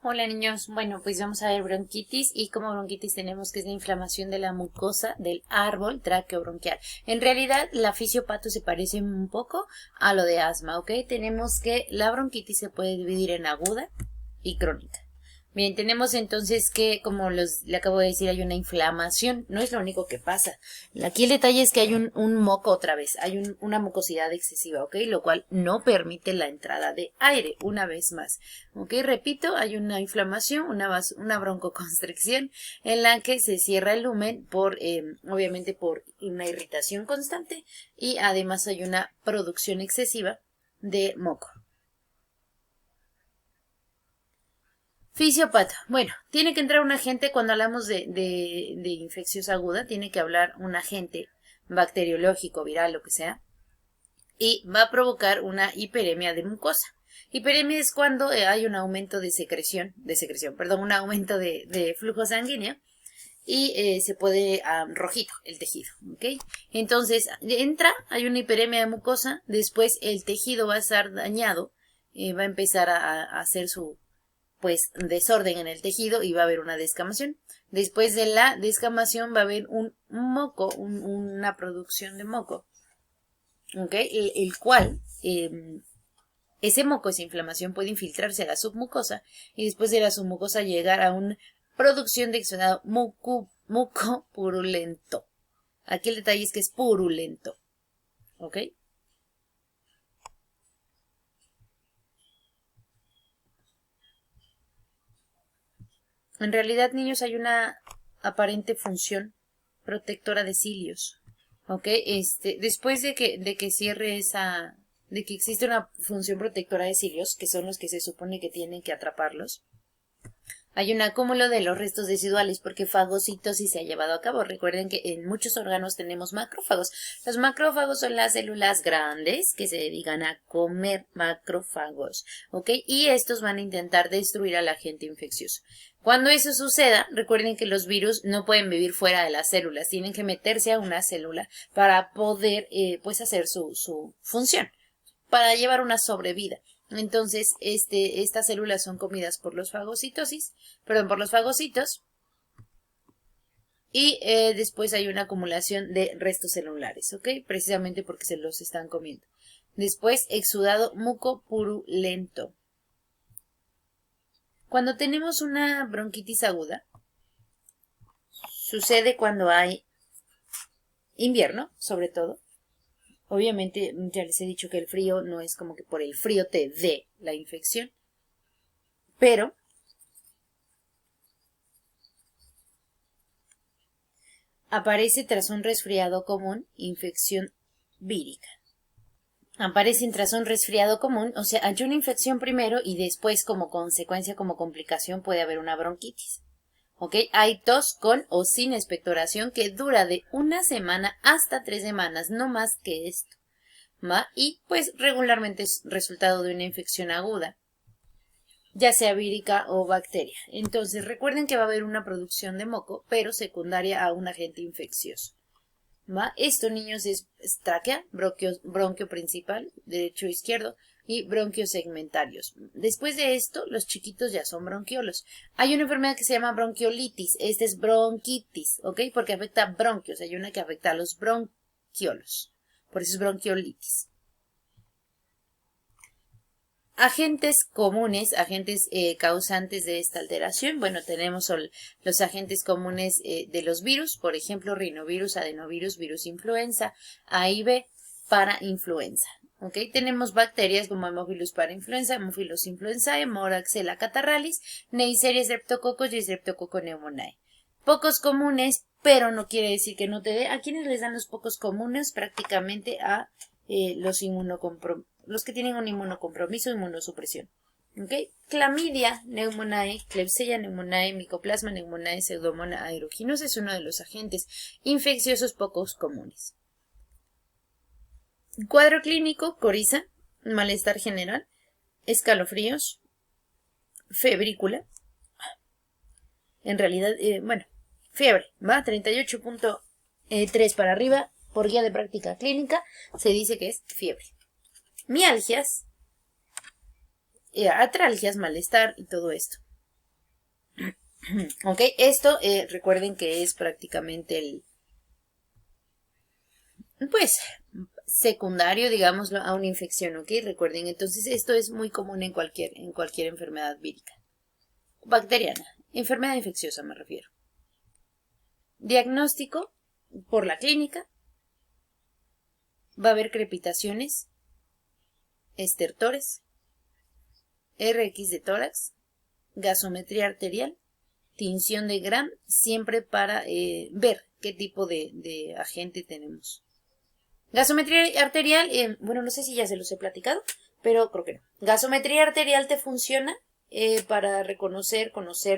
Hola niños, bueno pues vamos a ver bronquitis y como bronquitis tenemos que es la inflamación de la mucosa del árbol traqueobronquial. En realidad la fisiopato se parece un poco a lo de asma, ¿ok? Tenemos que la bronquitis se puede dividir en aguda y crónica. Bien, tenemos entonces que, como le acabo de decir, hay una inflamación, no es lo único que pasa. Aquí el detalle es que hay un moco otra vez, hay una mucosidad excesiva, ¿ok? Lo cual no permite la entrada de aire, una vez más. ¿Ok? Repito, hay una inflamación, una broncoconstricción en la que se cierra el lumen obviamente por una irritación constante y además hay una producción excesiva de moco. Fisiopato. Bueno, tiene que entrar un agente cuando hablamos de infecciosa aguda, tiene que hablar un agente bacteriológico, viral, lo que sea, y va a provocar una hiperemia de mucosa. Hiperemia es cuando hay un aumento perdón, un aumento de flujo sanguíneo y se puede rojito el tejido, ¿ok? Entonces, hay una hiperemia de mucosa, después el tejido va a estar dañado, va a empezar a hacer su desorden en el tejido y va a haber una descamación. Después de la descamación va a haber un moco, una producción de moco, ¿ok? El cual, ese moco, esa inflamación puede infiltrarse a la submucosa y después de la submucosa llegar a una producción de exudado muco purulento. Aquí el detalle es que es purulento, ¿ok? En realidad, niños, hay una aparente función protectora de cilios, ¿ok? Después de que cierre de que existe una función protectora de cilios, que son los que se supone que tienen que atraparlos, hay un acúmulo de los restos residuales porque fagocitosis se ha llevado a cabo. Recuerden que en muchos órganos tenemos macrófagos. Los macrófagos son las células grandes que se dedican a comer macrófagos, ¿ok? Y estos van a intentar destruir al agente infeccioso. Cuando eso suceda, recuerden que los virus no pueden vivir fuera de las células, tienen que meterse a una célula para poder hacer su función, para llevar una sobrevida. Entonces, estas células son comidas por los por los fagocitos, y después hay una acumulación de restos celulares, ¿ok? Precisamente porque se los están comiendo. Después, exudado mucopurulento. Cuando tenemos una bronquitis aguda, sucede cuando hay invierno, sobre todo. Obviamente, ya les he dicho que el frío no es como que por el frío te dé la infección, pero aparece tras un resfriado común, infección vírica. Aparecen tras un resfriado común, o sea, hay una infección primero y después como consecuencia, como complicación, puede haber una bronquitis. ¿Ok? Hay tos con o sin expectoración que dura de 1 semana hasta 3 semanas, no más que esto. ¿Va? Y pues regularmente es resultado de una infección aguda, ya sea vírica o bacteria. Entonces recuerden que va a haber una producción de moco, pero secundaria a un agente infeccioso. ¿Va? Esto, niños, es tráquea, bronquio principal, derecho e izquierdo, y bronquios segmentarios. Después de esto, los chiquitos ya son bronquiolos. Hay una enfermedad que se llama bronquiolitis. Esta es bronquitis, ¿ok? Porque afecta a bronquios. Hay una que afecta a los bronquiolos. Por eso es bronquiolitis. Agentes comunes, agentes causantes de esta alteración. Bueno, tenemos los agentes comunes de los virus, por ejemplo, rinovirus, adenovirus, virus influenza, A y B para influenza. ¿Ok? Tenemos bacterias como Haemophilus parainfluenza, Haemophilus influenzae, Moraxella catarrhalis, Neisseria streptococcus y Streptococcus pneumoniae. Pocos comunes, pero no quiere decir que no te dé. ¿A quiénes les dan los pocos comunes? Prácticamente a los que tienen un inmunocompromiso, inmunosupresión. ¿Ok? Clamidia pneumoniae, Klebsiella pneumoniae, Mycoplasma pneumoniae, Pseudomonas aeruginosa es uno de los agentes infecciosos pocos comunes. Cuadro clínico: coriza, malestar general, escalofríos, febrícula. En realidad, fiebre, ¿va? 38.3 para arriba, por guía de práctica clínica, se dice que es fiebre. Mialgias, atralgias, malestar y todo esto. Ok, esto recuerden que es prácticamente el, pues, secundario, digámoslo, a una infección, ok. Recuerden, entonces esto es muy común en cualquier enfermedad vírica. Bacteriana, enfermedad infecciosa me refiero. Diagnóstico por la clínica. Va a haber crepitaciones, estertores, RX de tórax, gasometría arterial, tinción de Gram, siempre para ver qué tipo de agente tenemos. Gasometría arterial, bueno, no sé si ya se los he platicado, pero creo que no. Gasometría arterial te funciona para conocer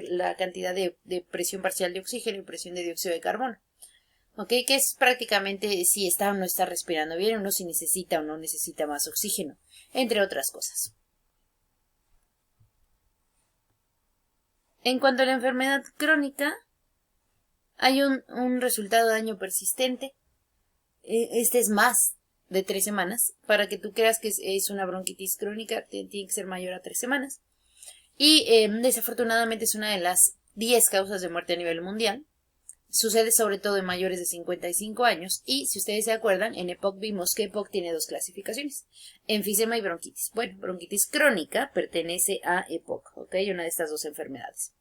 la cantidad de presión parcial de oxígeno y presión de dióxido de carbono. ¿Ok? Que es prácticamente si está o no está respirando bien, o no, si necesita o no necesita más oxígeno, entre otras cosas. En cuanto a la enfermedad crónica, hay un resultado de daño persistente. Este es más de 3 semanas. Para que tú creas que es una bronquitis crónica, tiene que ser mayor a 3 semanas. Y desafortunadamente es una de las 10 causas de muerte a nivel mundial. Sucede sobre todo en mayores de 55 años. Y si ustedes se acuerdan, en EPOC vimos que EPOC tiene 2 clasificaciones: enfisema y bronquitis. Bueno, bronquitis crónica pertenece a EPOC, ¿ok? Una de estas 2 enfermedades.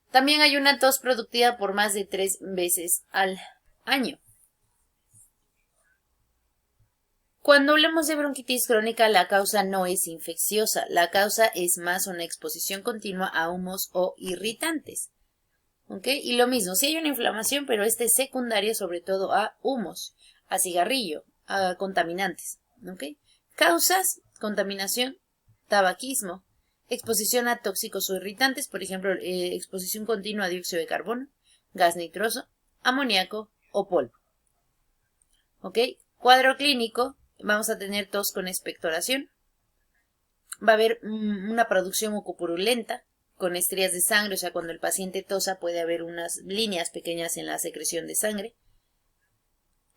También hay una tos productiva por más de 3 veces al año. Cuando hablamos de bronquitis crónica, la causa no es infecciosa, la causa es más una exposición continua a humos o irritantes. ¿Ok? Y lo mismo, sí hay una inflamación, pero esta es secundaria sobre todo a humos, a cigarrillo, a contaminantes. ¿Ok? Causas: contaminación, tabaquismo, exposición a tóxicos o irritantes, por ejemplo, exposición continua a dióxido de carbono, gas nitroso, amoníaco o polvo. ¿Ok? Cuadro clínico: vamos a tener tos con expectoración. Va a haber una producción mucopurulenta con estrías de sangre, o sea, cuando el paciente tosa puede haber unas líneas pequeñas en la secreción de sangre.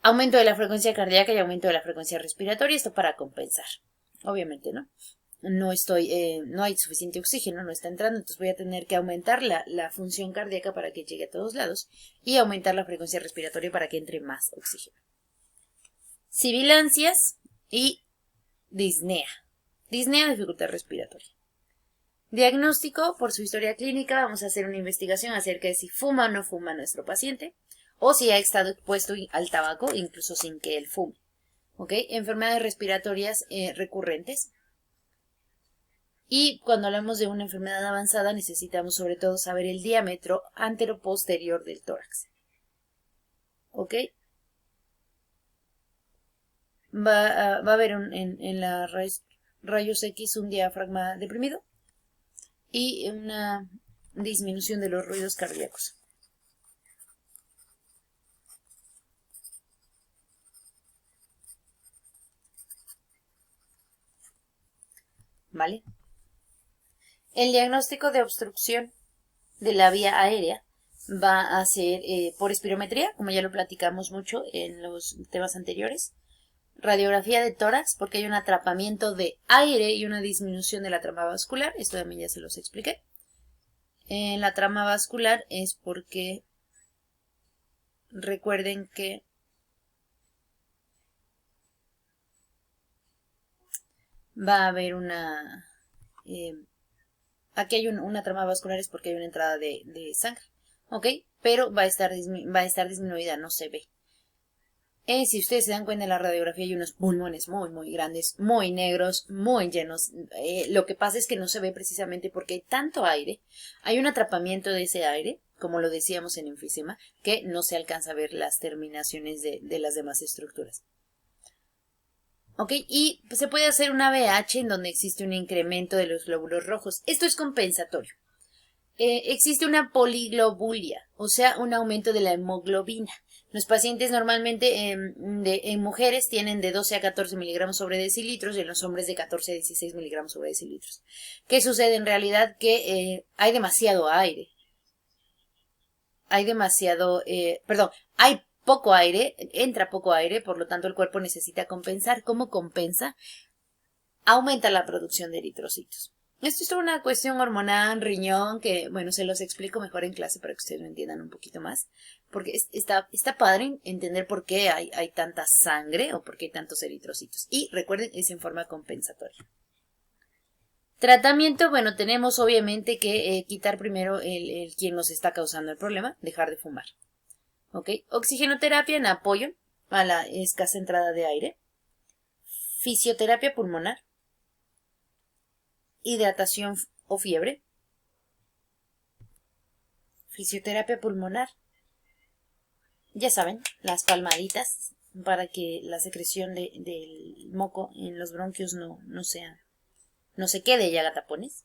Aumento de la frecuencia cardíaca y aumento de la frecuencia respiratoria, esto para compensar. Obviamente, ¿no? No hay suficiente oxígeno, no está entrando, entonces voy a tener que aumentar la función cardíaca para que llegue a todos lados y aumentar la frecuencia respiratoria para que entre más oxígeno. Sibilancias y disnea. Disnea, dificultad respiratoria. Diagnóstico: por su historia clínica vamos a hacer una investigación acerca de si fuma o no fuma nuestro paciente, o si ha estado expuesto al tabaco incluso sin que él fume. ¿Ok? Enfermedades respiratorias recurrentes. Y cuando hablamos de una enfermedad avanzada necesitamos sobre todo saber el diámetro antero-posterior del tórax. ¿Ok? Va a haber en la rayos X un diafragma deprimido y una disminución de los ruidos cardíacos. ¿Vale? El diagnóstico de obstrucción de la vía aérea va a ser por espirometría, como ya lo platicamos mucho en los temas anteriores. Radiografía de tórax, porque hay un atrapamiento de aire y una disminución de la trama vascular. Esto también ya se los expliqué. En la trama vascular es porque recuerden que va a haber una... aquí hay una trama vascular, es porque hay una entrada de sangre. ¿Ok? Pero va a estar disminuida, no se ve. Si ustedes se dan cuenta en la radiografía hay unos pulmones muy, muy grandes, muy negros, muy llenos. Lo que pasa es que no se ve precisamente porque hay tanto aire, hay un atrapamiento de ese aire, como lo decíamos en enfisema, que no se alcanza a ver las terminaciones de las demás estructuras. ¿Ok? Y se puede hacer una VH en donde existe un incremento de los glóbulos rojos. Esto es compensatorio. Existe una poliglobulia, o sea, un aumento de la hemoglobina. Los pacientes normalmente en mujeres tienen de 12 a 14 miligramos sobre decilitros y en los hombres de 14 a 16 miligramos sobre decilitros. ¿Qué sucede en realidad? Que hay demasiado aire. Hay poco aire, entra poco aire, por lo tanto el cuerpo necesita compensar. ¿Cómo compensa? Aumenta la producción de eritrocitos. Esto es toda una cuestión hormonal, riñón, que, bueno, se los explico mejor en clase para que ustedes lo entiendan un poquito más. Porque está padre entender por qué hay tanta sangre o por qué hay tantos eritrocitos. Y recuerden, es en forma compensatoria. Tratamiento, bueno, tenemos obviamente que quitar primero el quien nos está causando el problema, dejar de fumar. ¿Ok? Oxigenoterapia en apoyo a la escasa entrada de aire. Fisioterapia pulmonar. Hidratación o fiebre. Fisioterapia pulmonar. Ya saben, las palmaditas para que la secreción del moco en los bronquios no se quede y haga tapones.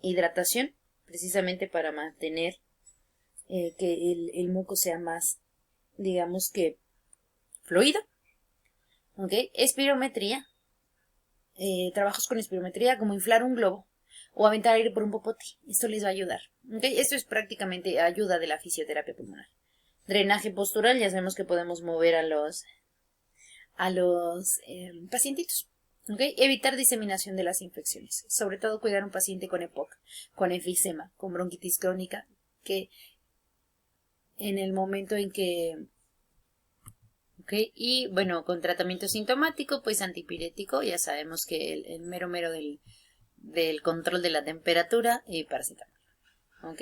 Hidratación, precisamente para mantener que el moco sea más, digamos que, fluido. ¿Ok? Espirometría. Trabajos con espirometría como inflar un globo o aventar aire por un popote. Esto les va a ayudar. ¿Okay? Esto es prácticamente ayuda de la fisioterapia pulmonar. Drenaje postural, ya sabemos que podemos mover a los pacientitos. ¿Okay? Evitar diseminación de las infecciones. Sobre todo cuidar a un paciente con EPOC, con enfisema, con bronquitis crónica, que en el momento en que... ¿Okay? Y bueno, con tratamiento sintomático, pues antipirético, ya sabemos que el mero del control de la temperatura y paracetamol. ¿Ok?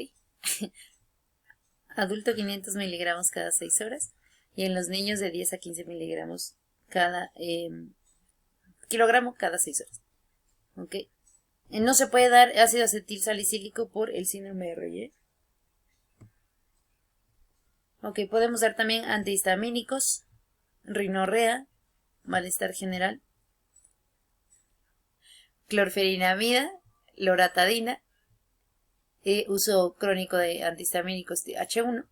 Adulto 500 miligramos cada 6 horas y en los niños de 10 a 15 miligramos cada kilogramo cada 6 horas. ¿Ok? No se puede dar ácido acetil salicílico por el síndrome de Reye. Ok, podemos dar también antihistamínicos, rinorrea, malestar general, clorferinamida, loratadina, uso crónico de antihistamínicos de H1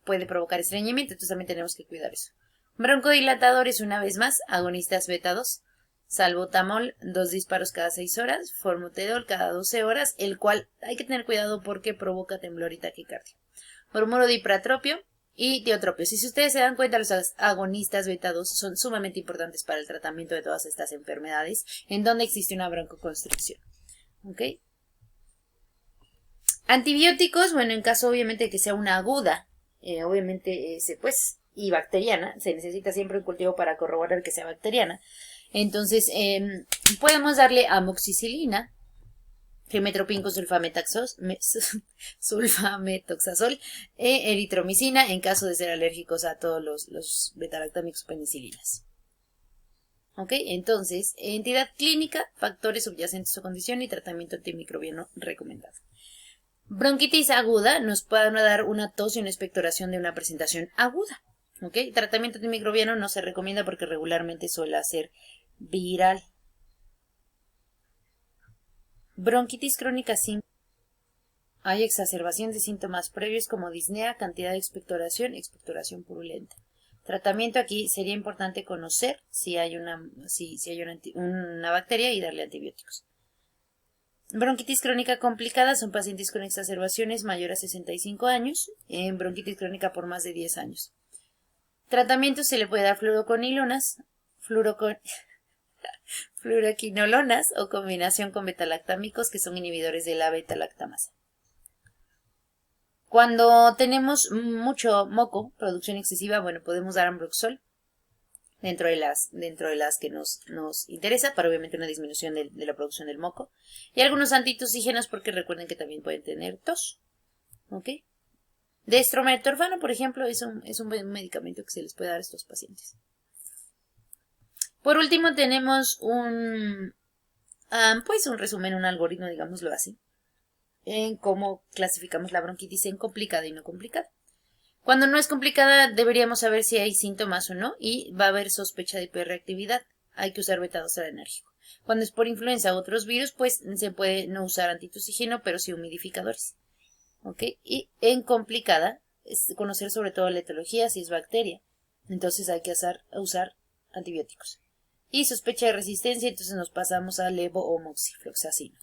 puede provocar estreñimiento, entonces también tenemos que cuidar eso. Broncodilatadores, una vez más, agonistas beta 2, salbutamol, 2 disparos cada 6 horas, formoterol cada 12 horas, el cual hay que tener cuidado porque provoca temblor y taquicardia. Bromuro de ipratropio y tiotropio. Si ustedes se dan cuenta, los agonistas beta 2 son sumamente importantes para el tratamiento de todas estas enfermedades en donde existe una broncoconstricción. ¿Ok? Antibióticos, bueno, en caso obviamente de que sea una aguda, obviamente y bacteriana, se necesita siempre un cultivo para corroborar que sea bacteriana. Entonces, podemos darle amoxicilina, trimetoprim con sulfametoxazol, eritromicina en caso de ser alérgicos a todos los betalactámicos penicilinas. ¿Ok? Entonces, entidad clínica, factores subyacentes o condición y tratamiento antimicrobiano recomendado. Bronquitis aguda nos puede dar una tos y una expectoración de una presentación aguda. ¿Ok? Tratamiento antimicrobiano no se recomienda porque regularmente suele ser viral. Bronquitis crónica sin. Hay exacerbación de síntomas previos como disnea, cantidad de expectoración purulenta. Tratamiento aquí sería importante conocer si hay una bacteria y darle antibióticos. Bronquitis crónica complicada son pacientes con exacerbaciones mayores a 65 años, en bronquitis crónica por más de 10 años. Tratamiento se le puede dar fluoroquinolonas, fluoroquinolonas o combinación con betalactámicos que son inhibidores de la betalactamasa. Cuando tenemos mucho moco, producción excesiva, bueno, podemos dar Ambroxol dentro de las que nos interesa para obviamente una disminución de la producción del moco. Y algunos antitosígenos porque recuerden que también pueden tener tos. ¿Ok? Dextrometorfano, por ejemplo, es un buen medicamento que se les puede dar a estos pacientes. Por último tenemos un resumen, un algoritmo, digámoslo así, en cómo clasificamos la bronquitis en complicada y no complicada. Cuando no es complicada deberíamos saber si hay síntomas o no y va a haber sospecha de hiperreactividad. Hay que usar beta-2 adrenérgico. Cuando es por influenza u otros virus, pues se puede no usar antitoxígeno, pero sí humidificadores. ¿Ok? Y en complicada es conocer sobre todo la etiología, si es bacteria. Entonces hay que usar antibióticos. Y sospecha de resistencia, entonces nos pasamos a levo o moxifloxacino.